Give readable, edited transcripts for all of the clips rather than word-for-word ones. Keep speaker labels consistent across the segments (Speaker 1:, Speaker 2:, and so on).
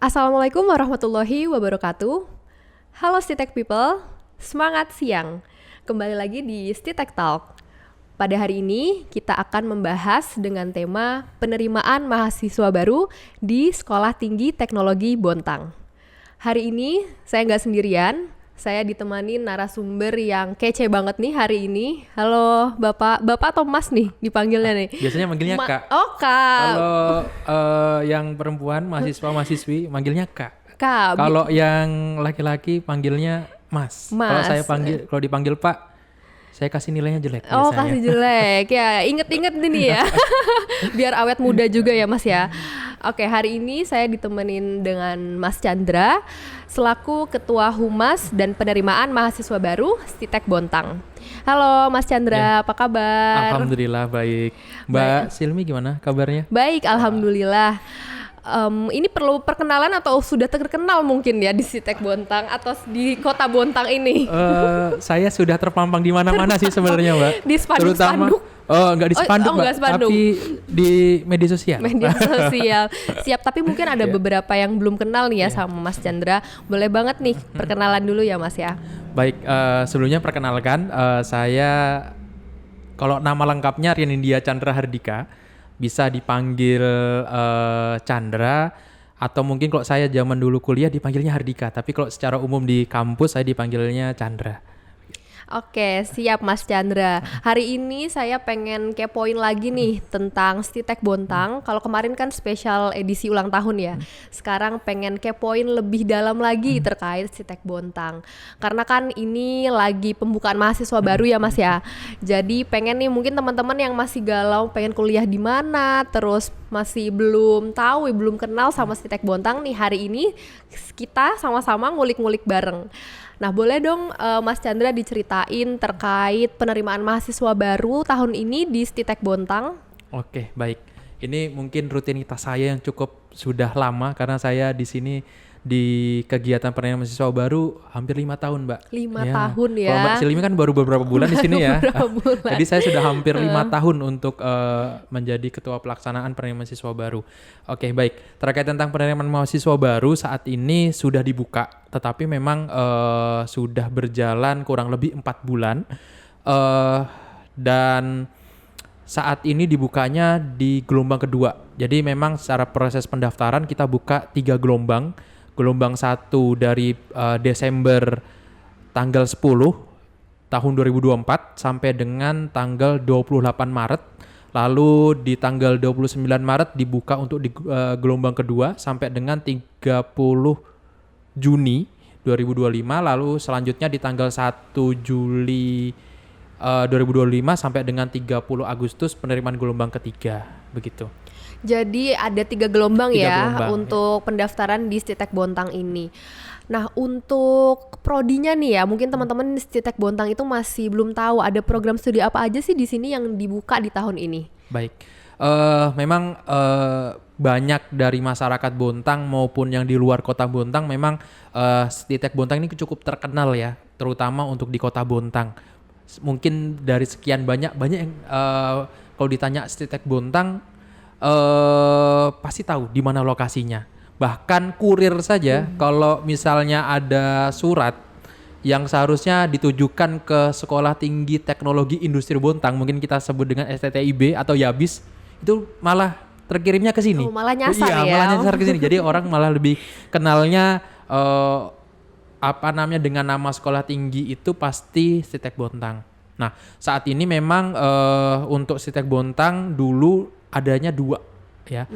Speaker 1: Assalamualaikum warahmatullahi wabarakatuh. Halo Stitek People, semangat siang. Kembali lagi di Stitek Talk. Pada hari ini kita akan membahas dengan tema penerimaan mahasiswa baru di Sekolah Tinggi Teknologi Bontang. Hari ini saya nggak sendirian, saya ditemani narasumber yang kece banget nih hari ini. Halo Bapak atau Mas nih dipanggilnya nih?
Speaker 2: Biasanya manggilnya Kak.
Speaker 1: Oh Kak.
Speaker 2: Kalau yang perempuan mahasiswa-mahasiswi manggilnya Kak.
Speaker 1: Kak.
Speaker 2: Kalau yang laki-laki panggilnya Mas.
Speaker 1: Mas.
Speaker 2: Kalau dipanggil Pak, saya kasih nilainya jelek.
Speaker 1: Oh,
Speaker 2: biasanya.
Speaker 1: kasih jelek. Ya, inget-inget nih ya. Biar awet muda juga ya, Mas ya. Oke, hari ini saya ditemenin dengan Mas Chandra selaku Ketua Humas dan Penerimaan Mahasiswa Baru Stitek Bontang. Halo Mas Chandra, apa kabar?
Speaker 2: Alhamdulillah baik. Mbak Silmi gimana kabarnya?
Speaker 1: Baik, alhamdulillah. Ini perlu perkenalan atau sudah terkenal mungkin ya di Stitek Bontang atau di Kota Bontang ini?
Speaker 2: Saya sudah terpampang di mana-mana sih sebenarnya, Mbak.
Speaker 1: Di spanduk-spanduk.
Speaker 2: Nggak di spanduk, Mbak,
Speaker 1: nggak spanduk.
Speaker 2: tapi di media sosial.
Speaker 1: Media sosial. Siap, tapi mungkin ada beberapa yang belum kenal nih ya sama Mas Chandra. Boleh banget nih perkenalan dulu ya Mas ya.
Speaker 2: Baik, sebelumnya perkenalkan saya kalau nama lengkapnya Rian India Chandra Hardika, bisa dipanggil Chandra, atau mungkin kalau saya zaman dulu kuliah dipanggilnya Hardika, tapi kalau secara umum di kampus saya dipanggilnya Chandra.
Speaker 1: Oke, siap Mas Chandra. Hari ini saya pengen kepoin lagi nih tentang Stitek Bontang. Kalau kemarin kan spesial edisi ulang tahun ya. Sekarang pengen kepoin lebih dalam lagi terkait Stitek Bontang. Karena kan ini lagi pembukaan mahasiswa baru ya Mas ya. Jadi pengen nih mungkin teman-teman yang masih galau pengen kuliah di mana, terus masih belum tahu, belum kenal sama Stitek Bontang nih, hari ini kita sama-sama ngulik-ngulik bareng. Nah, boleh dong Mas Chandra diceritain terkait penerimaan mahasiswa baru tahun ini di Stitek Bontang?
Speaker 2: Oke, baik. Ini mungkin rutinitas saya yang cukup sudah lama karena saya di sini di kegiatan penerimaan mahasiswa baru hampir 5 tahun, Mbak.
Speaker 1: 5 tahun ya.
Speaker 2: Kalau Mbak Silmi kan baru beberapa bulan di sini ya. Jadi saya sudah hampir 5 tahun untuk menjadi ketua pelaksanaan penerimaan mahasiswa baru. Oke, baik. Terkait tentang penerimaan mahasiswa baru saat ini sudah dibuka, tetapi memang sudah berjalan kurang lebih 4 bulan. Dan saat ini dibukanya di gelombang kedua. Jadi memang secara proses pendaftaran kita buka 3 gelombang. Gelombang 1 dari Desember tanggal 10 tahun 2024 sampai dengan tanggal 28 Maret. Lalu di tanggal 29 Maret dibuka untuk di gelombang kedua sampai dengan 30 Juni 2025. Lalu selanjutnya di tanggal 1 Juli 2025 sampai dengan 30 Agustus penerimaan gelombang ketiga, begitu.
Speaker 1: Jadi ada 3 gelombang ya
Speaker 2: gelombang,
Speaker 1: untuk pendaftaran di Stitek Bontang ini. Nah, untuk prodinya nih ya, mungkin teman-teman di Stitek Bontang itu masih belum tahu ada program studi apa aja sih di sini yang dibuka di tahun ini.
Speaker 2: Baik, memang banyak dari masyarakat Bontang maupun yang di luar kota Bontang memang Stitek Bontang ini cukup terkenal ya, terutama untuk di kota Bontang. Mungkin dari sekian banyak yang kalau ditanya Stitek Bontang pasti tahu di mana lokasinya. Bahkan kurir saja kalau misalnya ada surat yang seharusnya ditujukan ke Sekolah Tinggi Teknologi Industri Bontang, mungkin kita sebut dengan STTIB atau YABIS, itu malah terkirimnya ke sini.
Speaker 1: Oh, malah nyasar ya.
Speaker 2: Iya, malah nyasar ke sini. Jadi orang malah lebih kenalnya dengan nama sekolah tinggi itu pasti Stitek Bontang. Nah, saat ini memang untuk Stitek Bontang dulu adanya 2 ya.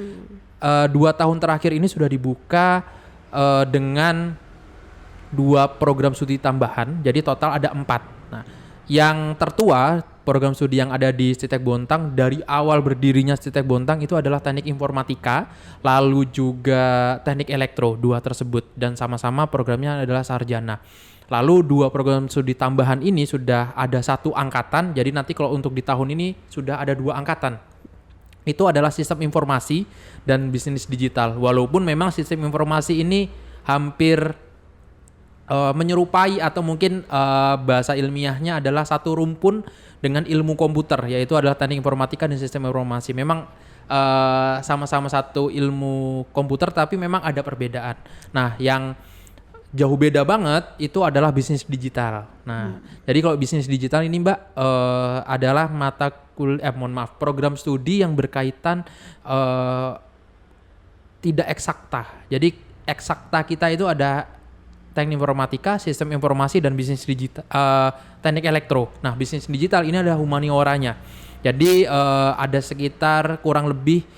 Speaker 2: 2 tahun terakhir ini sudah dibuka dengan 2 program studi tambahan, jadi total ada 4. Nah, yang tertua program studi yang ada di Stitek Bontang dari awal berdirinya Stitek Bontang itu adalah teknik informatika, lalu juga teknik elektro, 2 tersebut, dan sama-sama programnya adalah sarjana. Lalu 2 program studi tambahan ini sudah ada 1 angkatan, jadi nanti kalau untuk di tahun ini sudah ada 2 angkatan. Itu adalah sistem informasi dan bisnis digital. Walaupun memang sistem informasi ini hampir menyerupai atau mungkin bahasa ilmiahnya adalah satu rumpun dengan ilmu komputer, yaitu adalah teknik informatika dan sistem informasi. Memang sama-sama satu ilmu komputer tapi memang ada perbedaan. Nah, yang jauh beda banget itu adalah bisnis digital. Nah, jadi kalau bisnis digital ini Mbak adalah program studi yang berkaitan tidak eksakta. Jadi eksakta kita itu ada teknik informatika, sistem informasi dan bisnis digital, teknik elektro. Nah, bisnis digital ini adalah humanioranya. Jadi ada sekitar kurang lebih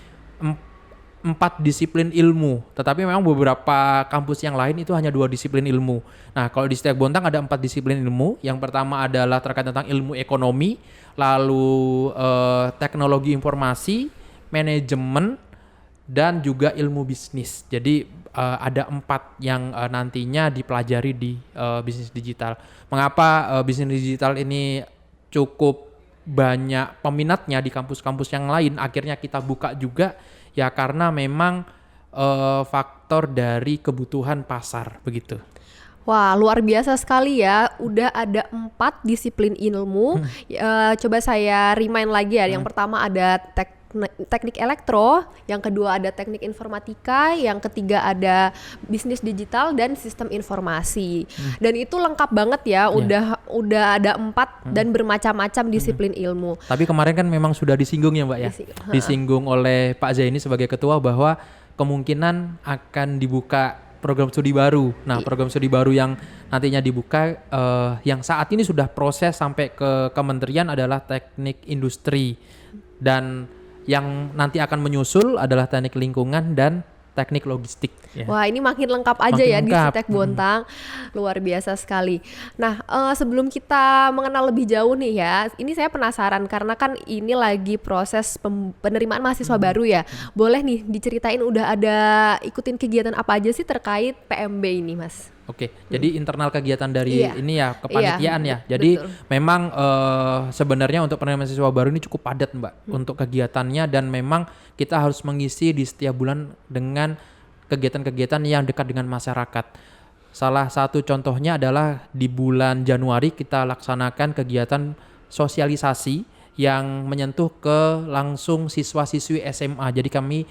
Speaker 2: 4 disiplin ilmu, tetapi memang beberapa kampus yang lain itu hanya 2 disiplin ilmu. Nah, kalau di Sitiak Bontang ada 4 disiplin ilmu. Yang pertama adalah terkait tentang ilmu ekonomi, lalu teknologi informasi, manajemen, dan juga ilmu bisnis. Jadi ada 4 yang nantinya dipelajari di bisnis digital. Mengapa bisnis digital ini cukup banyak peminatnya di kampus-kampus yang lain, akhirnya kita buka juga ya karena memang faktor dari kebutuhan pasar begitu.
Speaker 1: Wah, luar biasa sekali ya. Udah ada 4 disiplin ilmu. Coba saya remind lagi ya. Yang pertama ada teknik elektro, yang kedua ada teknik informatika, yang ketiga ada bisnis digital dan sistem informasi. Dan itu lengkap banget ya. Udah ada 4 dan bermacam-macam disiplin ilmu.
Speaker 2: Tapi kemarin kan memang sudah disinggung ya Mbak ya. Disinggung oleh Pak Zaini sebagai ketua bahwa kemungkinan akan dibuka program studi baru. Nah, program studi baru yang nantinya dibuka yang saat ini sudah proses sampai ke kementerian adalah teknik industri, dan yang nanti akan menyusul adalah teknik lingkungan dan teknik logistik. Ya.
Speaker 1: Wah, ini makin lengkap aja
Speaker 2: makin
Speaker 1: ya
Speaker 2: lengkap.
Speaker 1: Di Sitiak Bontang. Luar biasa sekali. Nah, sebelum kita mengenal lebih jauh nih ya, ini saya penasaran karena kan ini lagi proses penerimaan mahasiswa baru ya. Boleh nih diceritain udah ada ikutin kegiatan apa aja sih terkait PMB ini, Mas?
Speaker 2: Oke, jadi internal kegiatan dari ini ya kepanitiaan ya. Jadi
Speaker 1: betul.
Speaker 2: memang sebenarnya untuk penerimaan mahasiswa baru ini cukup padat Mbak untuk kegiatannya, dan memang kita harus mengisi di setiap bulan dengan kegiatan-kegiatan yang dekat dengan masyarakat. Salah satu contohnya adalah di bulan Januari kita laksanakan kegiatan sosialisasi yang menyentuh ke langsung siswa-siswi SMA. Jadi kami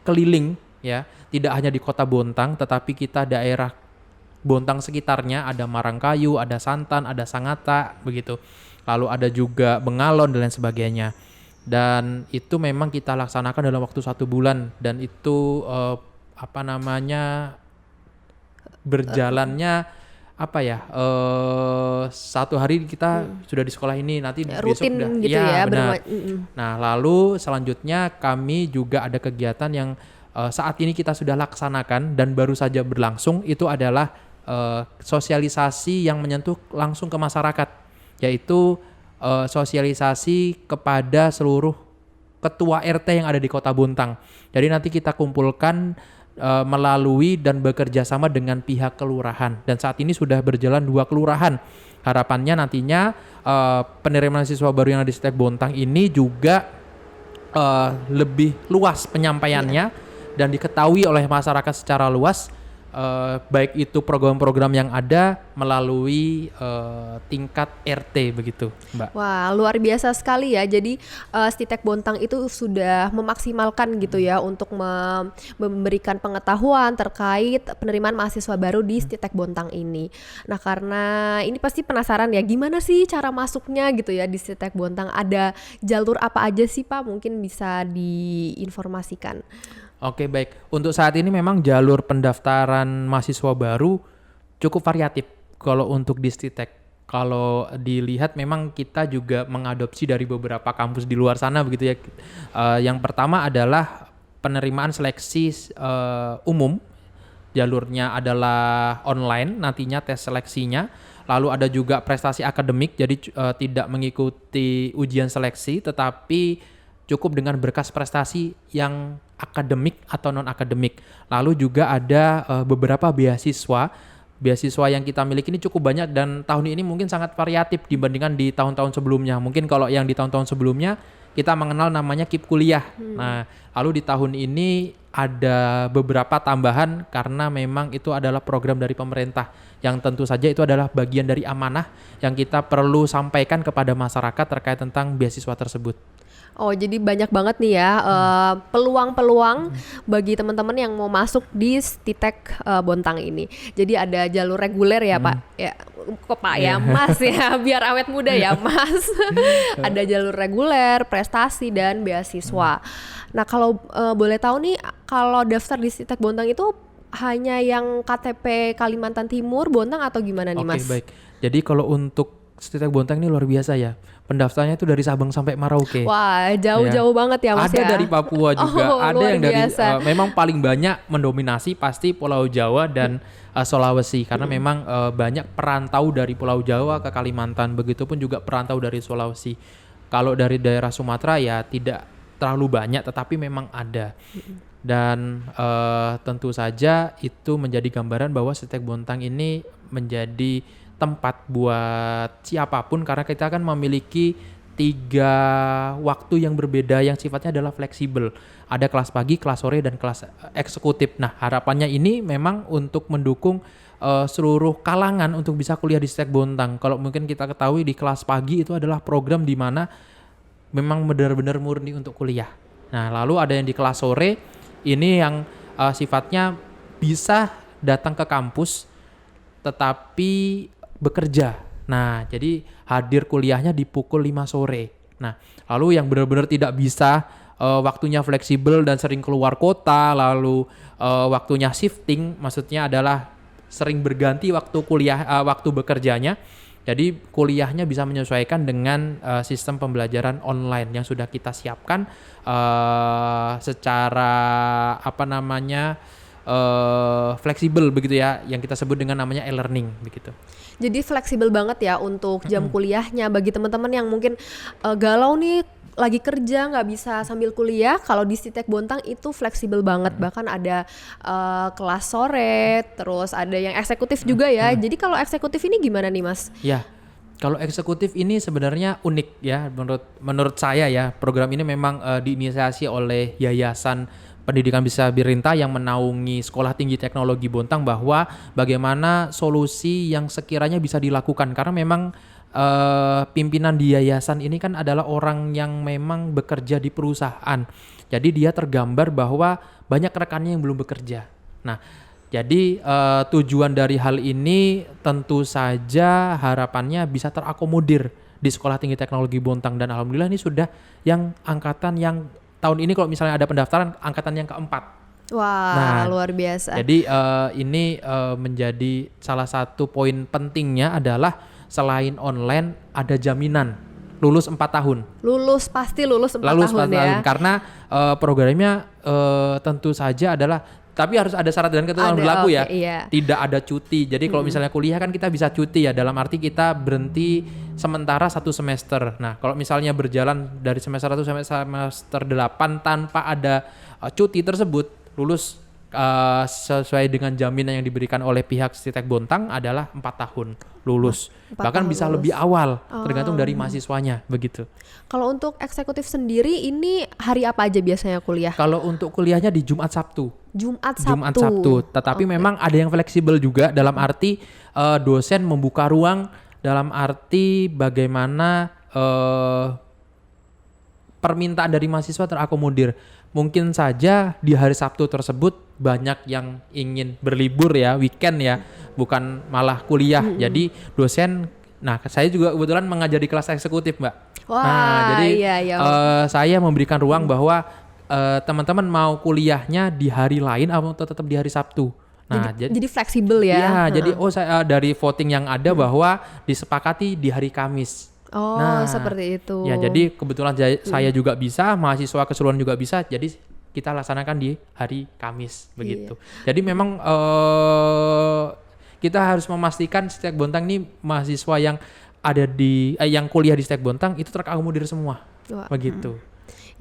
Speaker 2: keliling ya, tidak hanya di Kota Bontang, tetapi kita daerah Bontang sekitarnya, ada Marangkayu, ada Santan, ada Sangatta, begitu. Lalu ada juga Bengalon dan lain sebagainya. Dan itu memang kita laksanakan dalam waktu 1 bulan, dan itu berjalannya satu hari kita sudah di sekolah ini, nanti besok
Speaker 1: rutin
Speaker 2: udah
Speaker 1: gitu ya.
Speaker 2: benar. Nah, lalu selanjutnya kami juga ada kegiatan yang saat ini kita sudah laksanakan dan baru saja berlangsung, itu adalah sosialisasi yang menyentuh langsung ke masyarakat, yaitu sosialisasi kepada seluruh ketua RT yang ada di Kota Bontang. Jadi nanti kita kumpulkan melalui dan bekerja sama dengan pihak kelurahan, dan saat ini sudah berjalan 2 kelurahan. Harapannya nantinya penerimaan siswa baru yang ada di Sitiak Bontang ini juga lebih luas penyampaiannya dan diketahui oleh masyarakat secara luas, baik itu program-program yang ada melalui tingkat RT begitu, Mbak.
Speaker 1: Wah, luar biasa sekali ya. Jadi Sitiak Bontang itu sudah memaksimalkan gitu ya untuk memberikan pengetahuan terkait penerimaan mahasiswa baru di Sitiak Bontang ini. Nah, karena ini pasti penasaran ya, gimana sih cara masuknya gitu ya di Sitiak Bontang? Ada jalur apa aja sih Pak? Mungkin bisa diinformasikan.
Speaker 2: Oke, baik. Untuk saat ini memang jalur pendaftaran mahasiswa baru cukup variatif kalau untuk di Sitiak. Kalau dilihat memang kita juga mengadopsi dari beberapa kampus di luar sana begitu ya. Yang pertama adalah penerimaan seleksi umum. Jalurnya adalah online, nantinya tes seleksinya. Lalu ada juga prestasi akademik, jadi tidak mengikuti ujian seleksi, tetapi cukup dengan berkas prestasi yang akademik atau non-akademik. Lalu juga ada beberapa beasiswa yang kita miliki ini cukup banyak, dan tahun ini mungkin sangat variatif dibandingkan di tahun-tahun sebelumnya. Mungkin kalau yang di tahun-tahun sebelumnya kita mengenal namanya KIP Kuliah. Nah, lalu di tahun ini ada beberapa tambahan karena memang itu adalah program dari pemerintah yang tentu saja itu adalah bagian dari amanah yang kita perlu sampaikan kepada masyarakat terkait tentang beasiswa tersebut.
Speaker 1: Oh, jadi banyak banget nih ya peluang-peluang bagi teman-teman yang mau masuk di Stitek Bontang ini. Jadi ada jalur reguler ya Pak, ya kok Pak ya Mas ya, biar awet muda ya Mas. Ada jalur reguler, prestasi dan beasiswa. Nah kalau boleh tahu nih, kalau daftar di Stitek Bontang itu hanya yang KTP Kalimantan Timur, Bontang atau gimana nih Mas?
Speaker 2: Oke, baik. Jadi kalau untuk Stitek Bontang ini luar biasa ya. Pendaftarnya itu dari Sabang sampai Merauke.
Speaker 1: Wah, jauh-jauh banget ya Mas
Speaker 2: ada
Speaker 1: ya.
Speaker 2: dari Papua juga, ada
Speaker 1: luar
Speaker 2: yang dari
Speaker 1: biasa.
Speaker 2: memang paling banyak mendominasi pasti Pulau Jawa dan Sulawesi karena memang banyak perantau dari Pulau Jawa ke Kalimantan, begitupun juga perantau dari Sulawesi. Kalau dari daerah Sumatera ya tidak terlalu banyak, tetapi memang ada. Dan tentu saja itu menjadi gambaran bahwa Stitek Bontang ini menjadi tempat buat siapapun karena kita akan memiliki 3 waktu yang berbeda yang sifatnya adalah fleksibel. Ada kelas pagi, kelas sore, dan kelas eksekutif. Nah, harapannya ini memang untuk mendukung seluruh kalangan untuk bisa kuliah di Stitek Bontang. Kalau mungkin kita ketahui di kelas pagi itu adalah program di mana memang benar-benar murni untuk kuliah. Nah, lalu ada yang di kelas sore, ini yang sifatnya bisa datang ke kampus tetapi bekerja. Nah, jadi hadir kuliahnya di pukul 5 sore. Nah, lalu yang benar-benar tidak bisa waktunya fleksibel dan sering keluar kota, lalu waktunya shifting, maksudnya adalah sering berganti waktu kuliah, waktu bekerjanya. Jadi kuliahnya bisa menyesuaikan dengan sistem pembelajaran online yang sudah kita siapkan secara fleksibel begitu ya, yang kita sebut dengan namanya e-learning begitu.
Speaker 1: Jadi fleksibel banget ya untuk jam kuliahnya bagi teman-teman yang mungkin galau nih lagi kerja nggak bisa sambil kuliah. Kalau di Stitek Bontang itu fleksibel banget, bahkan ada kelas sore, terus ada yang eksekutif juga ya. Jadi kalau eksekutif ini gimana nih Mas?
Speaker 2: Ya, kalau eksekutif ini sebenarnya unik ya menurut saya ya. Program ini memang diinisiasi oleh Yayasan Pendidikan Bisa Birintah yang menaungi Sekolah Tinggi Teknologi Bontang, bahwa bagaimana solusi yang sekiranya bisa dilakukan karena memang pimpinan di yayasan ini kan adalah orang yang memang bekerja di perusahaan. Jadi dia tergambar bahwa banyak rekannya yang belum bekerja. Nah, jadi tujuan dari hal ini tentu saja harapannya bisa terakomodir di Sekolah Tinggi Teknologi Bontang, dan alhamdulillah ini sudah yang angkatan yang tahun ini kalau misalnya ada pendaftaran angkatan yang keempat.
Speaker 1: Wah, luar biasa.
Speaker 2: Jadi ini menjadi salah satu poin pentingnya adalah selain online ada jaminan lulus 4 tahun.
Speaker 1: Pasti lulus 4 tahun ya.
Speaker 2: Karena programnya tentu saja adalah, tapi harus ada syarat dan ketentuan berlaku ya.
Speaker 1: Iya.
Speaker 2: Tidak ada cuti. Jadi kalau misalnya kuliah kan kita bisa cuti ya, dalam arti kita berhenti sementara 1 semester. Nah, kalau misalnya berjalan dari semester 1 sampai semester 8 tanpa ada cuti tersebut, lulus sesuai dengan jaminan yang diberikan oleh pihak Stitek Bontang adalah 4 tahun lulus.
Speaker 1: 4
Speaker 2: Bahkan
Speaker 1: tahun
Speaker 2: bisa
Speaker 1: lulus.
Speaker 2: lebih awal, tergantung dari mahasiswanya begitu.
Speaker 1: Kalau untuk eksekutif sendiri ini hari apa aja biasanya kuliah?
Speaker 2: Kalau untuk kuliahnya di Jumat Sabtu.
Speaker 1: Jumat Sabtu.
Speaker 2: Tetapi memang ada yang fleksibel juga, dalam arti dosen membuka ruang, dalam arti bagaimana permintaan dari mahasiswa terakomodir. Mungkin saja di hari Sabtu tersebut banyak yang ingin berlibur ya, weekend ya, bukan malah kuliah. Jadi dosen, nah saya juga kebetulan mengajar di kelas eksekutif Mbak.
Speaker 1: Wah,
Speaker 2: Nah jadi
Speaker 1: iya.
Speaker 2: saya memberikan ruang bahwa teman-teman mau kuliahnya di hari lain atau tetap di hari Sabtu. Nah,
Speaker 1: jadi fleksibel ya.
Speaker 2: Iya, jadi saya dari voting yang ada bahwa disepakati di hari Kamis.
Speaker 1: Oh,
Speaker 2: Nah,
Speaker 1: seperti itu.
Speaker 2: Ya, jadi kebetulan saya juga bisa, mahasiswa keseluruhan juga bisa. Jadi kita laksanakan di hari Kamis begitu. Jadi memang kita harus memastikan Stitek Bontang ini mahasiswa yang ada di yang kuliah di Stitek Bontang itu terakomodir semua.
Speaker 1: Wah,
Speaker 2: Begitu.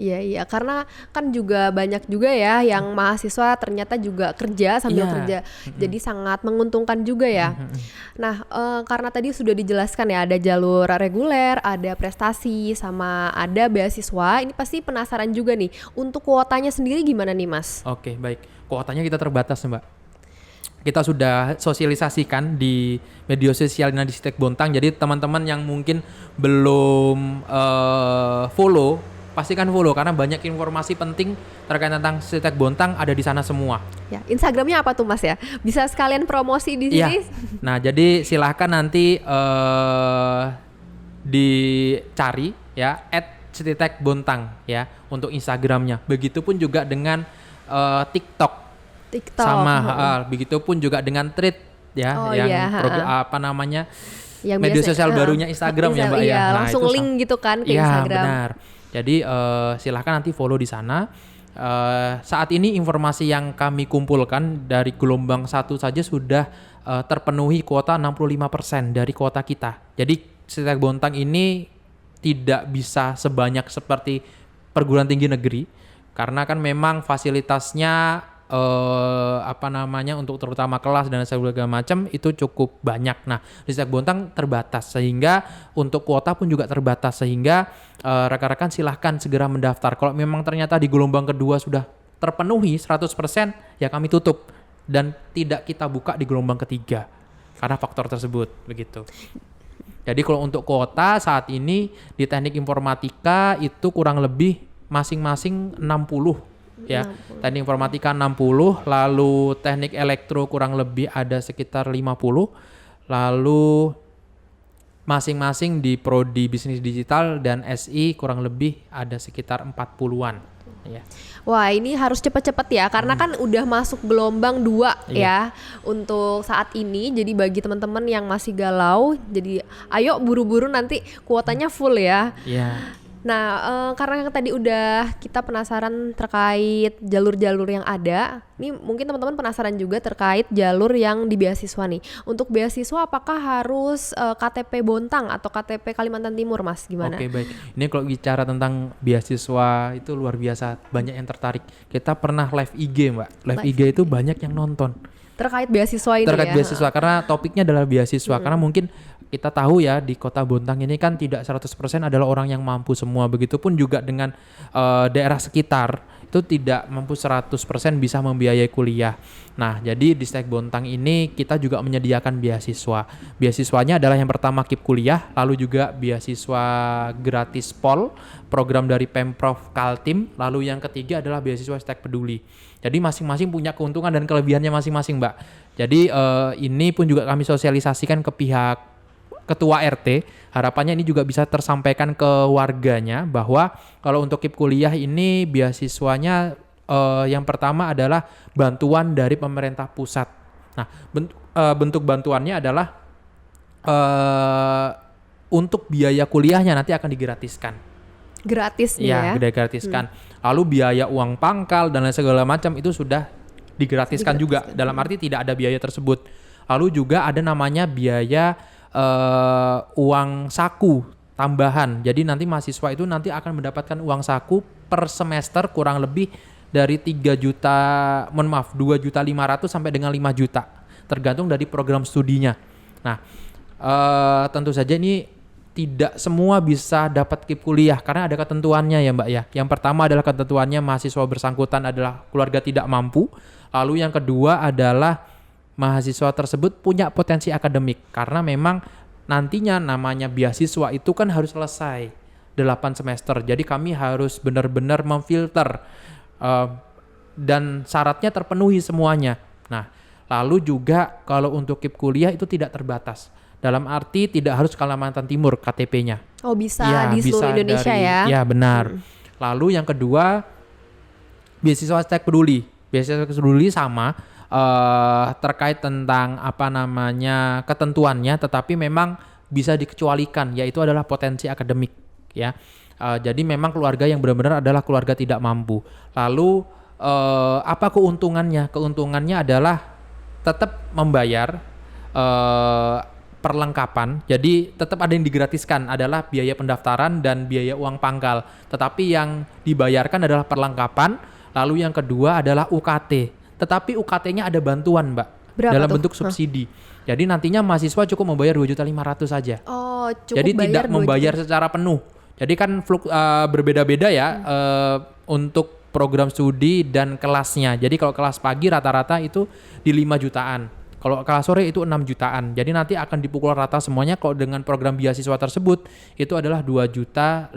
Speaker 1: Iya, karena kan juga banyak juga ya yang mahasiswa ternyata juga kerja sambil
Speaker 2: Iya.
Speaker 1: kerja, jadi sangat menguntungkan juga ya. Nah, karena tadi sudah dijelaskan ya ada jalur reguler, ada prestasi, sama ada beasiswa. Ini pasti penasaran juga nih, untuk kuotanya sendiri gimana nih Mas?
Speaker 2: Oke, baik. Kuotanya kita terbatas, Mbak. Kita sudah sosialisasikan di media sosial di Stitek Bontang. Jadi teman-teman yang mungkin belum follow pastikan follow karena banyak informasi penting terkait tentang Sritek Bontang ada di sana semua.
Speaker 1: Ya, Instagramnya apa tuh Mas ya? Bisa sekalian promosi di
Speaker 2: Iya.
Speaker 1: sini?
Speaker 2: Nah, jadi silahkan nanti dicari ya @Sritek Bontang ya untuk Instagramnya. Begitupun juga dengan TikTok. Sama begitupun juga dengan Thread ya
Speaker 1: Oh,
Speaker 2: yang
Speaker 1: iya,
Speaker 2: apa namanya
Speaker 1: yang
Speaker 2: media
Speaker 1: biasa,
Speaker 2: sosial barunya Instagram ya Mbak
Speaker 1: iya,
Speaker 2: ya. Nah,
Speaker 1: langsung
Speaker 2: itu
Speaker 1: link gitu kan ke
Speaker 2: ya,
Speaker 1: Instagram.
Speaker 2: Benar. Jadi silahkan nanti follow di sana. Saat ini informasi yang kami kumpulkan dari gelombang 1 saja sudah terpenuhi kuota 65% dari kuota kita. Jadi Sritek Bontang ini tidak bisa sebanyak seperti perguruan tinggi negeri karena kan memang fasilitasnya untuk terutama kelas dan segala macam itu cukup banyak. Nah, di Sritek Bontang terbatas sehingga untuk kuota pun juga terbatas sehingga rekan-rekan silahkan segera mendaftar. Kalau memang ternyata di gelombang kedua sudah terpenuhi 100%, ya kami tutup dan tidak kita buka di gelombang ketiga karena faktor tersebut begitu. Jadi kalau untuk kuota saat ini di teknik informatika itu kurang lebih masing-masing 60 ya. Teknik informatika 60, lalu teknik elektro kurang lebih ada sekitar 50, lalu masing-masing di prodi bisnis digital dan SI kurang lebih ada sekitar 40-an ya.
Speaker 1: Wah, ini harus cepet-cepet ya karena kan udah masuk gelombang 2 ya untuk saat ini. Jadi bagi teman-teman yang masih galau, jadi ayo buru-buru nanti kuotanya full ya.
Speaker 2: Iya.
Speaker 1: Nah, karena tadi udah kita penasaran terkait jalur-jalur yang ada, nih mungkin teman-teman penasaran juga terkait jalur yang di beasiswa nih. Untuk beasiswa apakah harus KTP Bontang atau KTP Kalimantan Timur, Mas? Gimana?
Speaker 2: Oke, baik. Ini kalau bicara tentang beasiswa itu luar biasa, banyak yang tertarik. Kita pernah live IG, Mbak. Live IG itu banyak yang nonton.
Speaker 1: Terkait beasiswa ini
Speaker 2: terkait
Speaker 1: ya?
Speaker 2: beasiswa karena topiknya adalah beasiswa karena mungkin kita tahu ya di Kota Bontang ini kan tidak 100% adalah orang yang mampu semua, begitupun juga dengan daerah sekitar itu tidak mampu 100% bisa membiayai kuliah. Nah, jadi di Sritek Bontang ini kita juga menyediakan beasiswa. Beasiswanya adalah yang pertama KIP kuliah, lalu juga beasiswa gratis POL, program dari Pemprov Kaltim, lalu yang ketiga adalah beasiswa Sritek Peduli. Jadi masing-masing punya keuntungan dan kelebihannya masing-masing, Mbak. Jadi ini pun juga kami sosialisasikan ke pihak Ketua RT, harapannya ini juga bisa tersampaikan ke warganya bahwa kalau untuk KIP kuliah ini beasiswanya yang pertama adalah bantuan dari pemerintah pusat. Nah, bentuk bantuannya adalah untuk biaya kuliahnya nanti akan digratiskan.
Speaker 1: Gratis nih ya?
Speaker 2: Iya, digratiskan. Lalu biaya uang pangkal dan lain segala macam itu sudah digratiskan juga. Dalam arti tidak ada biaya tersebut. Lalu juga ada namanya biaya uang saku tambahan. Jadi nanti mahasiswa itu nanti akan mendapatkan uang saku per semester kurang lebih dari 2.500.000 sampai dengan 5 juta tergantung dari program studinya. Nah, tentu saja ini tidak semua bisa dapat KIP kuliah karena ada ketentuannya ya Mbak ya. Yang pertama adalah ketentuannya mahasiswa bersangkutan adalah keluarga tidak mampu. Lalu yang kedua adalah mahasiswa tersebut punya potensi akademik karena memang nantinya namanya beasiswa itu kan harus selesai 8 semester. Jadi kami harus benar-benar memfilter dan syaratnya terpenuhi semuanya. Nah, lalu juga kalau untuk KIP kuliah itu tidak terbatas. Dalam arti tidak harus Kalimantan Timur KTP-nya.
Speaker 1: Oh, bisa ya, di seluruh Indonesia ya?
Speaker 2: Ya, benar. Lalu yang kedua beasiswa Sritek Peduli. Beasiswa Peduli sama terkait tentang ketentuannya, tetapi memang bisa dikecualikan, yaitu adalah potensi akademik ya. Jadi memang keluarga yang benar-benar adalah keluarga tidak mampu. Lalu apa keuntungannya? Keuntungannya adalah tetap membayar perlengkapan. Jadi tetap ada yang digratiskan adalah biaya pendaftaran dan biaya uang pangkal. Tetapi yang dibayarkan adalah perlengkapan. Lalu yang kedua adalah UKT. Tetapi UKT-nya ada bantuan, Mbak.
Speaker 1: Berapa
Speaker 2: dalam
Speaker 1: tuh?
Speaker 2: bentuk subsidi. Jadi nantinya mahasiswa cukup membayar 2.500.000 saja.
Speaker 1: Oh, cukup.
Speaker 2: Jadi tidak membayar secara penuh. Jadi kan berbeda-beda ya untuk program studi dan kelasnya. Jadi kalau kelas pagi rata-rata itu di 5 jutaan. Kalau kelas sore itu 6 jutaan. Jadi nanti akan dipukul rata semuanya kalau dengan program beasiswa tersebut itu adalah 2.500.000.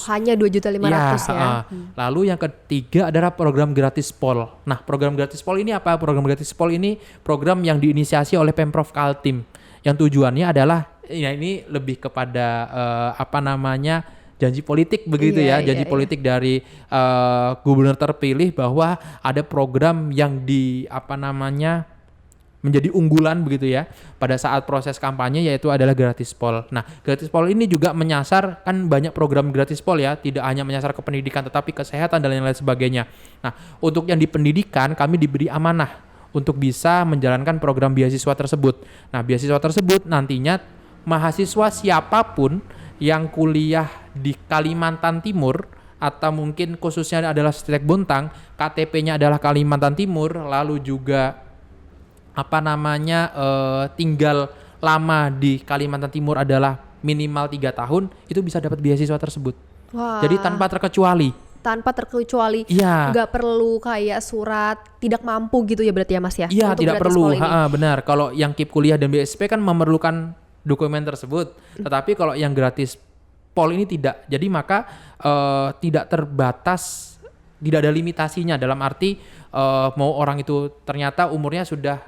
Speaker 1: Hanya 2.500.000 ya.
Speaker 2: Lalu yang ketiga adalah program gratis pol. Nah, program gratis pol ini apa? Program gratis pol ini program yang diinisiasi oleh Pemprov Kaltim. Yang tujuannya adalah ya ini lebih kepada janji politik begitu ya, janji politik dari gubernur terpilih bahwa ada program yang menjadi unggulan begitu ya pada saat proses kampanye, yaitu adalah gratis pol. Nah, gratis pol ini juga menyasar, kan banyak program gratis pol ya, tidak hanya menyasar ke pendidikan tetapi kesehatan dan lain-lain sebagainya. Nah, untuk yang di pendidikan kami diberi amanah untuk bisa menjalankan program beasiswa tersebut. Nah, beasiswa tersebut nantinya mahasiswa siapapun yang kuliah di Kalimantan Timur atau mungkin khususnya adalah Stistek Bontang, KTP-nya adalah Kalimantan Timur, lalu juga tinggal lama di Kalimantan Timur adalah minimal 3 tahun, itu bisa dapat beasiswa tersebut.
Speaker 1: Wah.
Speaker 2: Jadi tanpa terkecuali.
Speaker 1: Iya. Nggak perlu kayak surat tidak mampu gitu ya berarti ya Mas ya?
Speaker 2: Iya, tidak perlu. Benar. Kalau yang KIP kuliah dan BSP kan memerlukan dokumen tersebut. Tetapi kalau yang gratis pol ini tidak. Jadi maka tidak terbatas, tidak ada limitasinya, dalam arti mau orang itu ternyata umurnya sudah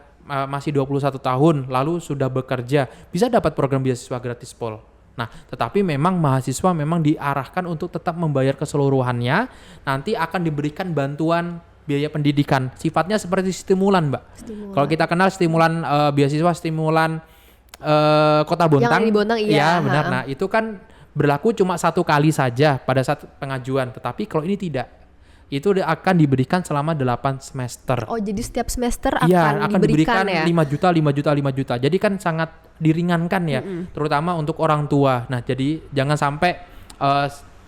Speaker 2: masih 21 tahun lalu sudah bekerja, bisa dapat program beasiswa gratis pol. Nah, tetapi memang mahasiswa memang diarahkan untuk tetap membayar keseluruhannya, nanti akan diberikan bantuan biaya pendidikan. Sifatnya seperti stimulan, Mbak. Kalau kita kenal stimulan beasiswa, stimulan Kota Bontang.
Speaker 1: Yang di Bontang, iya.
Speaker 2: Ya, benar. Nah, itu kan berlaku cuma 1 kali saja pada saat pengajuan. Tetapi kalau ini tidak. Itu akan diberikan selama 8 semester.
Speaker 1: Oh, jadi setiap semester akan diberikan ya?
Speaker 2: 5 juta, 5 juta, 5 juta. Jadi kan sangat diringankan ya, terutama untuk orang tua. Nah, jadi jangan sampai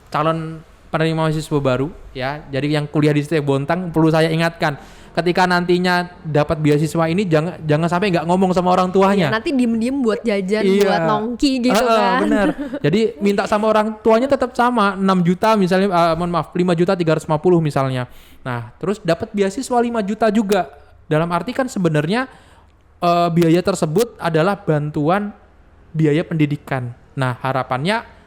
Speaker 2: calon penerima mahasiswa baru ya, jadi yang kuliah di Stistek Bontang, perlu saya ingatkan, ketika nantinya dapat beasiswa ini jangan sampai nggak ngomong sama orang tuanya.
Speaker 1: Iya, nanti diem-diem buat jajan, buat nongki gitu kan.
Speaker 2: Bener. Jadi minta sama orang tuanya tetap sama, 6 juta misalnya, 5.350.000 misalnya. Nah, terus dapat beasiswa 5 juta juga. Dalam arti kan sebenarnya biaya tersebut adalah bantuan biaya pendidikan. Nah, harapannya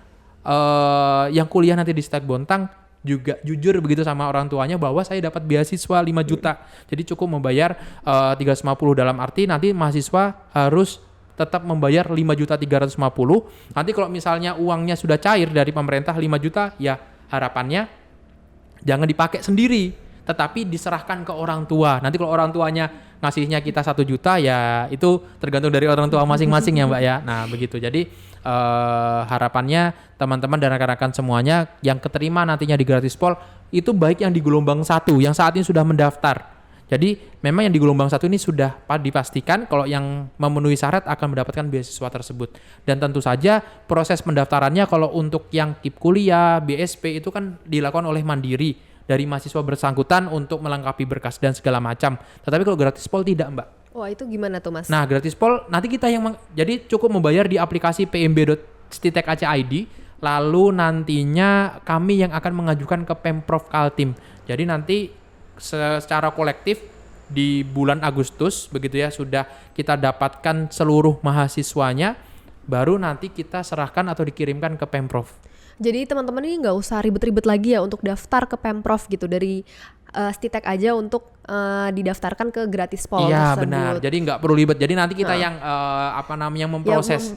Speaker 2: yang kuliah nanti di Stistek Bontang juga jujur begitu sama orang tuanya bahwa saya dapat beasiswa 5 juta. Jadi cukup membayar 350, dalam arti nanti mahasiswa harus tetap membayar 5.350.000. Nanti kalau misalnya uangnya sudah cair dari pemerintah 5 juta, ya harapannya jangan dipakai sendiri, tetapi diserahkan ke orang tua. Nanti kalau orang tuanya ngasihnya kita 1 juta, ya itu tergantung dari orang tua masing-masing ya Mbak ya. Nah begitu. Jadi harapannya teman-teman dan rekan-rekan semuanya yang keterima nantinya di gratis pol itu baik yang di gelombang 1 yang saat ini sudah mendaftar. Jadi memang yang di gelombang 1 ini sudah dipastikan kalau yang memenuhi syarat akan mendapatkan beasiswa tersebut. Dan tentu saja proses pendaftarannya kalau untuk yang KIP kuliah, BSP itu kan dilakukan oleh mandiri dari mahasiswa bersangkutan untuk melengkapi berkas dan segala macam. Tetapi kalau gratis pol tidak, Mbak.
Speaker 1: Wah, itu gimana tuh Mas?
Speaker 2: Nah, gratis pol nanti kita jadi cukup membayar di aplikasi pmb.stitek.ac.id, lalu nantinya kami yang akan mengajukan ke Pemprov Kaltim. Jadi nanti secara kolektif di bulan Agustus begitu ya sudah kita dapatkan seluruh mahasiswanya, baru nanti kita serahkan atau dikirimkan ke Pemprov.
Speaker 1: Jadi teman-teman ini nggak usah ribet-ribet lagi ya untuk daftar ke Pemprov gitu, dari Stistek aja untuk didaftarkan ke gratis pol tersebut. Iya
Speaker 2: benar. Jadi nggak perlu ribet. Jadi nanti kita yang memproses.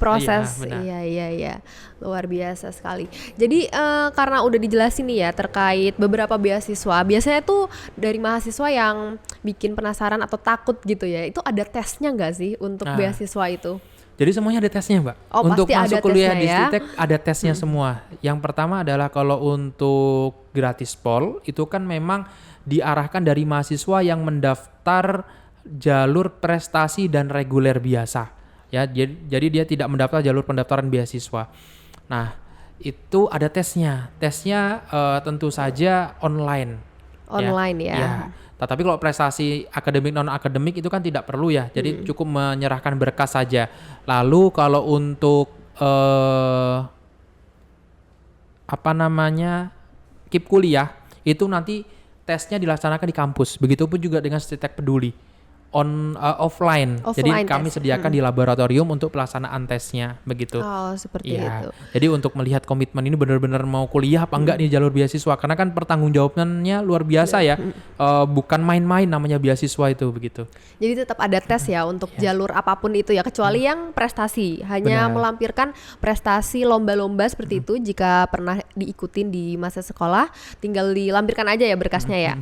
Speaker 1: Iya. Luar biasa sekali. Jadi karena udah dijelasin nih ya terkait beberapa beasiswa. Biasanya tuh dari mahasiswa yang bikin penasaran atau takut gitu ya. Itu ada tesnya nggak sih untuk beasiswa itu?
Speaker 2: Jadi semuanya ada tesnya, Mbak.
Speaker 1: Oh,
Speaker 2: untuk masuk kuliah di
Speaker 1: ya?
Speaker 2: Stistek ada tesnya semua. Yang pertama adalah kalau untuk gratis pol itu kan memang diarahkan dari mahasiswa yang mendaftar jalur prestasi dan reguler biasa. Ya, jadi dia tidak mendaftar jalur pendaftaran beasiswa. Nah, itu ada tesnya. Tesnya tentu saja online.
Speaker 1: Online ya.
Speaker 2: Tetapi kalau prestasi akademik non akademik itu kan tidak perlu ya. Jadi cukup menyerahkan berkas saja. Lalu kalau untuk KIP kuliah itu nanti tesnya dilaksanakan di kampus. Begitupun juga dengan Stistek Peduli. offline. Jadi
Speaker 1: Offline
Speaker 2: kami
Speaker 1: tes.
Speaker 2: sediakan di laboratorium untuk pelaksanaan tesnya begitu.
Speaker 1: Oh, seperti
Speaker 2: Iya.
Speaker 1: itu.
Speaker 2: Jadi untuk melihat komitmen ini benar-benar mau kuliah apa enggak nih jalur beasiswa, karena kan pertanggungjawabannya luar biasa ya. Bukan main-main namanya beasiswa itu begitu.
Speaker 1: Jadi tetap ada tes ya untuk jalur apapun itu ya, kecuali yang prestasi. Hanya
Speaker 2: Benar.
Speaker 1: melampirkan prestasi lomba-lomba seperti itu jika pernah diikutin di masa sekolah, tinggal dilampirkan aja ya berkasnya ya.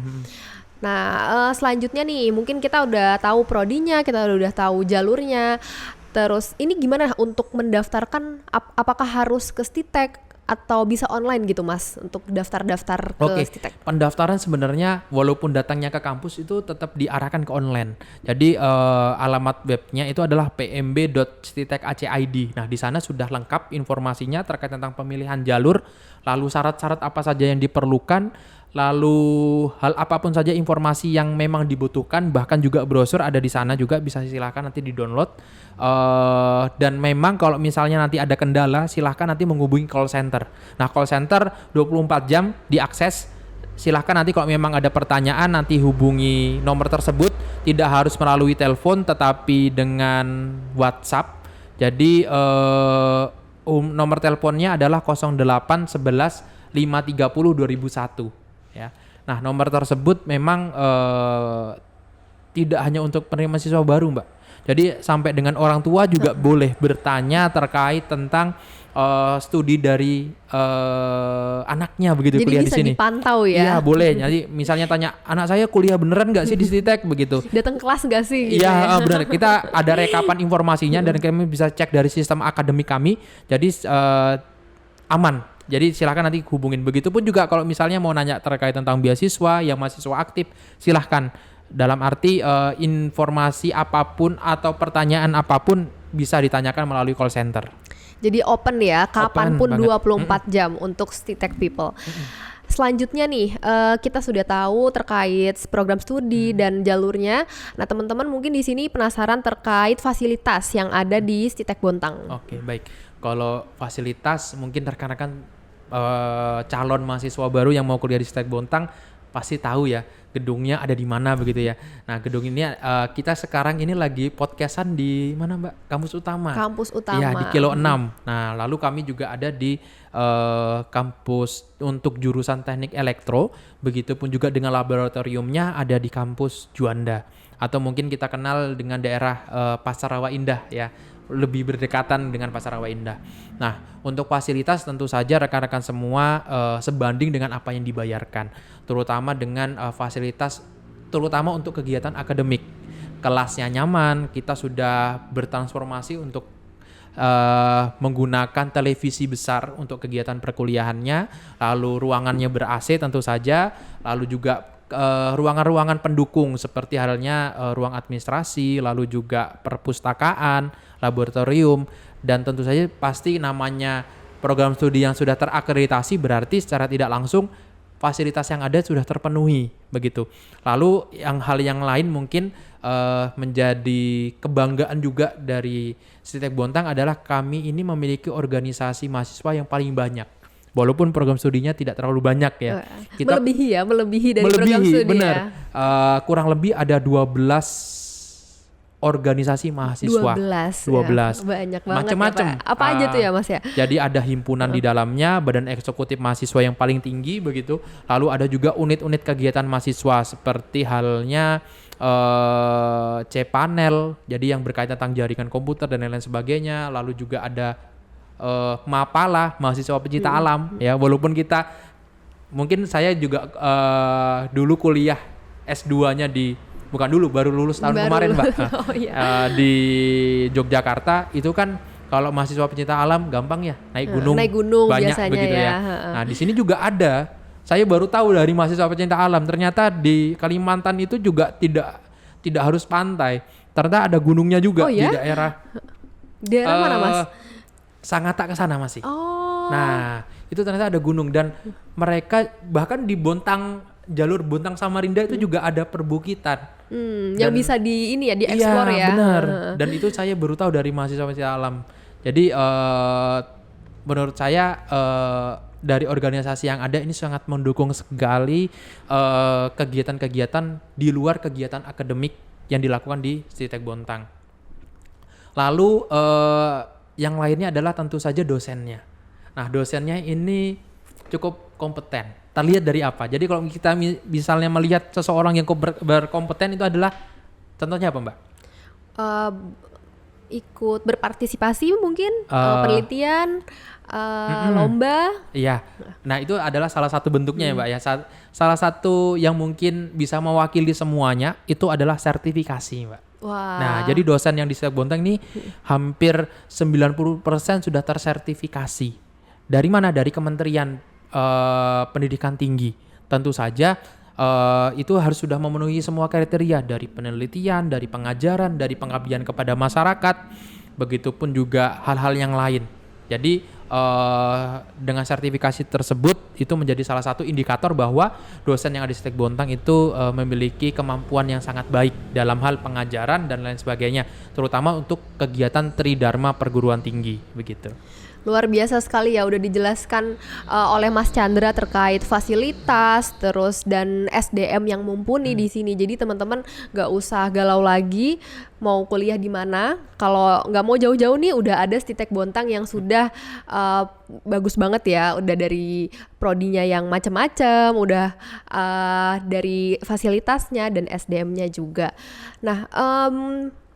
Speaker 1: Nah, selanjutnya nih, mungkin kita udah tahu prodinya, kita udah tahu jalurnya. Terus ini gimana untuk mendaftarkan? Apakah harus ke Stitek atau bisa online gitu, Mas, untuk daftar-daftar ke
Speaker 2: Oke,
Speaker 1: Stitek?
Speaker 2: pendaftaran sebenarnya walaupun datangnya ke kampus itu tetap diarahkan ke online. Jadi alamat webnya itu adalah pmb.stitek.ac.id. Nah, di sana sudah lengkap informasinya terkait tentang pemilihan jalur, lalu syarat-syarat apa saja yang diperlukan, lalu hal apapun saja informasi yang memang dibutuhkan, bahkan juga brosur ada di sana juga, bisa silakan nanti di-download. Dan memang kalau misalnya nanti ada kendala, silahkan nanti menghubungi call center. Nah, call center 24 jam diakses. Silahkan nanti kalau memang ada pertanyaan nanti hubungi nomor tersebut, tidak harus melalui telepon tetapi dengan WhatsApp. Jadi nomor teleponnya adalah 0811 530 2001 ya. Nah, nomor tersebut memang tidak hanya untuk penerima siswa baru, Mbak. Jadi sampai dengan orang tua juga boleh bertanya terkait tentang studi dari anaknya begitu.
Speaker 1: Jadi
Speaker 2: kuliah di
Speaker 1: bisa
Speaker 2: sini.
Speaker 1: dipantau ya.
Speaker 2: Iya, boleh. Jadi misalnya tanya, anak saya kuliah beneran nggak sih di Stitek begitu.
Speaker 1: Datang kelas gak sih? Gitu
Speaker 2: Iya,
Speaker 1: ya?
Speaker 2: benar. Kita ada rekapan informasinya dan kami bisa cek dari sistem akademik kami. Jadi aman. Jadi silakan nanti hubungin. Begitupun juga kalau misalnya mau nanya terkait tentang beasiswa yang mahasiswa aktif, silahkan. Dalam arti informasi apapun atau pertanyaan apapun bisa ditanyakan melalui call center.
Speaker 1: Jadi open ya, kapanpun
Speaker 2: banget.
Speaker 1: 24 jam untuk Stitek People. Selanjutnya nih, kita sudah tahu terkait program studi dan jalurnya. Nah, teman-teman mungkin di sini penasaran terkait fasilitas yang ada di Stitek Bontang.
Speaker 2: Oke, baik. Kalau fasilitas mungkin rekan-rekan calon mahasiswa baru yang mau kuliah di Stitek Bontang pasti tahu ya gedungnya ada di mana begitu ya. Nah, gedung ini kita sekarang ini lagi podcastan di mana, Mbak? Kampus utama.
Speaker 1: Kampus utama.
Speaker 2: Iya, di Kilo 6. Nah, lalu kami juga ada di kampus untuk jurusan teknik elektro, begitupun juga dengan laboratoriumnya ada di kampus Juanda. Atau mungkin kita kenal dengan daerah Pasar Rawa Indah ya, lebih berdekatan dengan Pasar Rawa Indah. Nah, untuk fasilitas tentu saja rekan-rekan semua sebanding dengan apa yang dibayarkan, terutama dengan fasilitas, terutama untuk kegiatan akademik. Kelasnya nyaman, kita sudah bertransformasi untuk menggunakan televisi besar untuk kegiatan perkuliahannya, lalu ruangannya ber-AC tentu saja, lalu juga ruangan-ruangan pendukung seperti halnya ruang administrasi, lalu juga perpustakaan, laboratorium, dan tentu saja pasti namanya program studi yang sudah terakreditasi berarti secara tidak langsung fasilitas yang ada sudah terpenuhi begitu. Lalu hal yang lain mungkin menjadi kebanggaan juga dari Stitek Bontang adalah kami ini memiliki organisasi mahasiswa yang paling banyak. Walaupun program studinya tidak terlalu banyak ya.
Speaker 1: Melebihi dari program studi
Speaker 2: benar.
Speaker 1: ya.
Speaker 2: Kurang lebih ada 12 organisasi mahasiswa.
Speaker 1: 12. Ya. Banyak banget
Speaker 2: Macam-macam.
Speaker 1: ya, Pak. Apa aja tuh ya, Mas ya?
Speaker 2: Jadi ada himpunan di dalamnya, badan eksekutif mahasiswa yang paling tinggi begitu. Lalu ada juga unit-unit kegiatan mahasiswa seperti halnya C-panel, jadi yang berkaitan tentang jaringan komputer dan lain-lain sebagainya. Lalu juga ada Mapala, mahasiswa pencinta alam ya. Walaupun kita mungkin saya juga dulu kuliah S2-nya baru lulus tahun kemarin, Mbak.
Speaker 1: Oh, iya.
Speaker 2: Di Yogyakarta itu kan kalau mahasiswa pencinta alam gampang ya, naik gunung banyak
Speaker 1: biasanya
Speaker 2: begitu ya.
Speaker 1: ya.
Speaker 2: Nah, di sini juga ada. Saya baru tahu dari mahasiswa pencinta alam, ternyata di Kalimantan itu juga tidak harus pantai. Ternyata ada gunungnya juga
Speaker 1: ya?
Speaker 2: di daerah
Speaker 1: Mana, Mas?
Speaker 2: Sangatta ke sana masih.
Speaker 1: Oh.
Speaker 2: Nah, itu ternyata ada gunung dan mereka bahkan di jalur Bontang Samarinda itu juga ada perbukitan.
Speaker 1: Yang bisa dieksplor ya.
Speaker 2: Iya, benar. Dan itu saya baru tahu dari mahasiswa alam. Jadi menurut saya dari organisasi yang ada ini sangat mendukung sekali kegiatan-kegiatan di luar kegiatan akademik yang dilakukan di Sistek Bontang. Lalu yang lainnya adalah tentu saja dosennya. Nah, dosennya ini cukup kompeten. Terlihat dari apa? Jadi kalau kita misalnya melihat seseorang yang berkompeten itu adalah contohnya apa, Mbak?
Speaker 1: Eh, Ikut berpartisipasi mungkin, penelitian, lomba.
Speaker 2: Iya. Nah, itu adalah salah satu bentuknya ya, Mbak ya. Salah satu yang mungkin bisa mewakili semuanya itu adalah sertifikasi, Mbak.
Speaker 1: Wah.
Speaker 2: Nah, jadi dosen yang di Sistek Bontang ini hampir 90% sudah tersertifikasi. Dari mana? Dari Kementerian Pendidikan Tinggi. Tentu saja itu harus sudah memenuhi semua kriteria dari penelitian, dari pengajaran, dari pengabdian kepada masyarakat, begitupun juga hal-hal yang lain. Jadi dengan sertifikasi tersebut itu menjadi salah satu indikator bahwa dosen yang ada di Sistek Bontang itu memiliki kemampuan yang sangat baik dalam hal pengajaran dan lain sebagainya, terutama untuk kegiatan Tridharma perguruan tinggi begitu.
Speaker 1: Luar biasa sekali ya, udah dijelaskan oleh Mas Chandra terkait fasilitas terus dan SDM yang mumpuni di sini. Jadi teman-teman nggak usah galau lagi mau kuliah di mana. Kalau nggak mau jauh-jauh nih, udah ada Sistek Bontang yang sudah bagus banget ya. Udah dari prodinya yang macam-macam, udah dari fasilitasnya dan SDM-nya juga. Nah,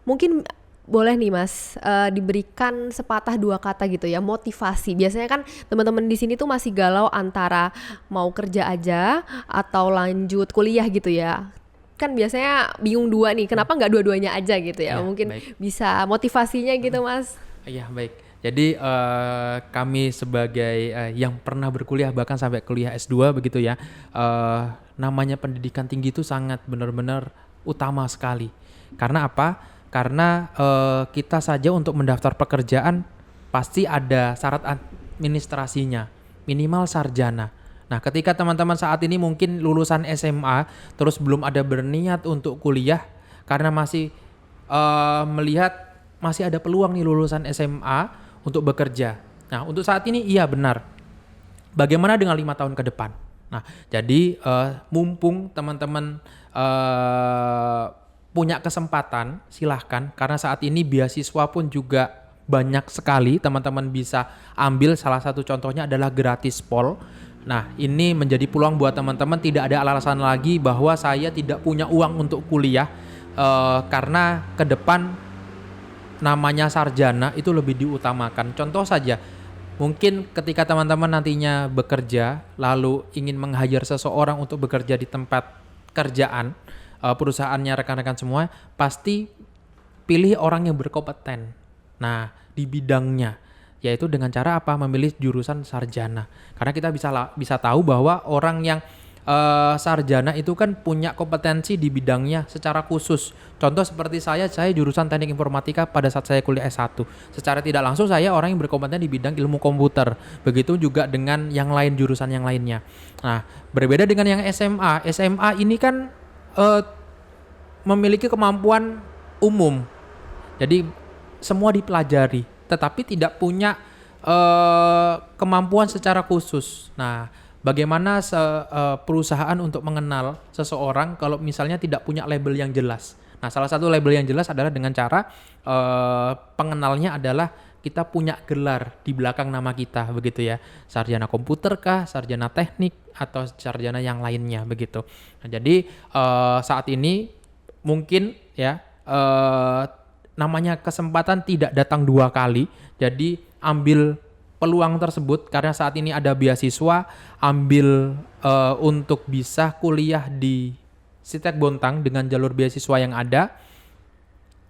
Speaker 1: mungkin boleh nih Mas, diberikan sepatah dua kata gitu ya, motivasi. Biasanya kan teman-teman di sini tuh masih galau antara mau kerja aja atau lanjut kuliah gitu ya. Kan biasanya bingung dua nih, kenapa nggak dua-duanya aja gitu ya?
Speaker 2: Ya,
Speaker 1: Mungkin
Speaker 2: baik.
Speaker 1: bisa motivasinya gitu Mas.
Speaker 2: Iya, baik. Jadi kami sebagai yang pernah berkuliah bahkan sampai kuliah S2 begitu ya, namanya pendidikan tinggi itu sangat benar-benar utama sekali. Karena apa? Karena kita saja untuk mendaftar pekerjaan pasti ada syarat administrasinya, minimal sarjana. Nah, ketika teman-teman saat ini mungkin lulusan SMA terus belum ada berniat untuk kuliah karena masih melihat masih ada peluang nih lulusan SMA untuk bekerja. Nah, untuk saat ini iya benar. Bagaimana dengan 5 tahun ke depan? Nah, jadi mumpung teman-teman punya kesempatan, silahkan. Karena saat ini beasiswa pun juga banyak sekali teman-teman bisa ambil. Salah satu contohnya adalah gratis pol. Nah, ini menjadi peluang buat teman-teman, tidak ada alasan lagi bahwa saya tidak punya uang untuk kuliah. Karena ke depan namanya sarjana itu lebih diutamakan. Contoh saja, mungkin ketika teman-teman nantinya bekerja, lalu ingin meng-hire seseorang untuk bekerja di tempat kerjaan, perusahaannya rekan-rekan semua, pasti pilih orang yang berkompeten. Nah, di bidangnya, yaitu dengan cara apa? Memilih jurusan sarjana. Karena kita bisa tahu bahwa orang yang sarjana itu kan punya kompetensi di bidangnya secara khusus. Contoh seperti saya jurusan teknik informatika pada saat saya kuliah S1. Secara tidak langsung saya orang yang berkompeten di bidang ilmu komputer. Begitu juga dengan yang lain, jurusan yang lainnya. Nah, berbeda dengan yang SMA. SMA ini kan memiliki kemampuan umum, jadi semua dipelajari, tetapi tidak punya kemampuan secara khusus. Nah, bagaimana perusahaan untuk mengenal seseorang kalau misalnya tidak punya label yang jelas? Nah, salah satu label yang jelas adalah dengan cara pengenalnya adalah kita punya gelar di belakang nama kita, begitu ya. Sarjana komputer kah, sarjana teknik, atau sarjana yang lainnya, begitu. Nah, jadi saat ini mungkin ya namanya kesempatan tidak datang dua kali. Jadi ambil peluang tersebut karena saat ini ada beasiswa, ambil untuk bisa kuliah di Sistek Bontang dengan jalur beasiswa yang ada.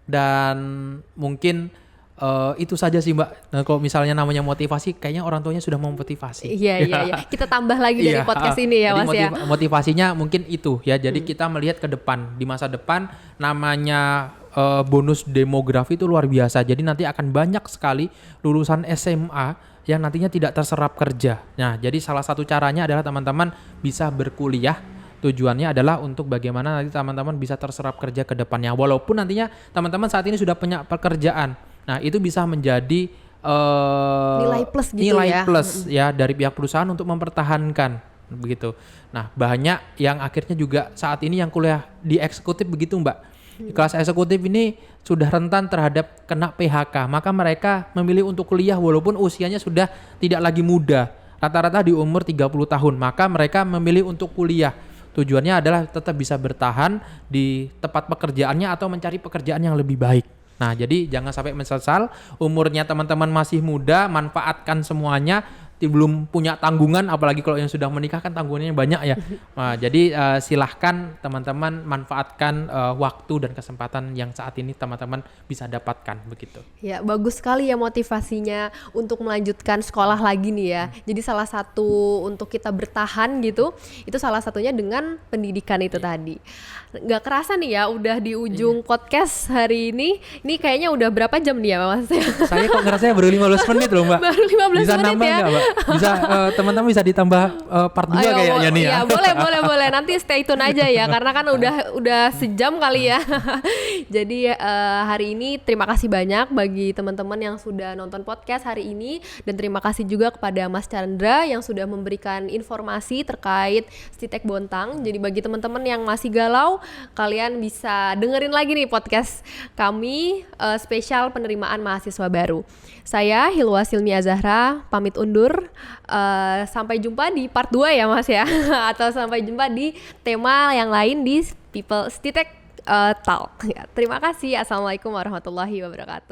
Speaker 2: Dan mungkin itu saja sih Mbak. Nah, kalau misalnya namanya motivasi, kayaknya orang tuanya sudah memotivasi.
Speaker 1: Iya. Kita tambah lagi dari podcast ini ya,
Speaker 2: jadi
Speaker 1: Mas ya.
Speaker 2: Motivasinya mungkin itu ya. Jadi kita melihat ke depan, di masa depan namanya bonus demografi itu luar biasa. Jadi nanti akan banyak sekali lulusan SMA yang nantinya tidak terserap kerja. Nah, jadi salah satu caranya adalah teman-teman bisa berkuliah. Tujuannya adalah untuk bagaimana nanti teman-teman bisa terserap kerja ke depannya. Walaupun nantinya teman-teman saat ini sudah punya pekerjaan. Nah, itu bisa menjadi
Speaker 1: nilai plus gitu
Speaker 2: nilai
Speaker 1: ya.
Speaker 2: plus ya dari pihak perusahaan untuk mempertahankan begitu. Nah, banyak yang akhirnya juga saat ini yang kuliah di eksekutif begitu Mbak. Kelas eksekutif ini sudah rentan terhadap kena PHK, maka mereka memilih untuk kuliah walaupun usianya sudah tidak lagi muda, rata-rata di umur 30 tahun, maka mereka memilih untuk kuliah. Tujuannya adalah tetap bisa bertahan di tempat pekerjaannya atau mencari pekerjaan yang lebih baik. Nah, jadi jangan sampai menyesal, umurnya teman-teman masih muda, manfaatkan semuanya, belum punya tanggungan, apalagi kalau yang sudah menikah kan tanggungannya banyak ya. Nah, jadi silahkan teman-teman manfaatkan waktu dan kesempatan yang saat ini teman-teman bisa dapatkan begitu.
Speaker 1: Ya, bagus sekali ya motivasinya untuk melanjutkan sekolah lagi nih ya. Jadi salah satu untuk kita bertahan gitu, itu salah satunya dengan pendidikan itu tadi. Nggak kerasa nih ya, udah di ujung podcast hari ini. Ini kayaknya udah berapa jam nih ya Mas?
Speaker 2: Saya kok ngerasanya baru 15 menit loh Mbak.
Speaker 1: Baru 15
Speaker 2: bisa
Speaker 1: menit
Speaker 2: nambah
Speaker 1: ya.
Speaker 2: Nggak, Mbak? Bisa teman-teman bisa ditambah part 2 kayaknya nih ya.
Speaker 1: Iya, boleh. Nanti stay tune aja ya, karena kan udah sejam kali ya. Jadi hari ini terima kasih banyak bagi teman-teman yang sudah nonton podcast hari ini, dan terima kasih juga kepada Mas Chandra yang sudah memberikan informasi terkait Stitek Bontang. Jadi bagi teman-teman yang masih galau, kalian bisa dengerin lagi nih podcast kami spesial penerimaan mahasiswa baru. Saya Hilwa Silmi Azahra pamit undur. Sampai jumpa di part 2 ya Mas ya. Atau sampai jumpa di tema yang lain di People Stitek Talk. Ya, terima kasih. Assalamualaikum warahmatullahi wabarakatuh.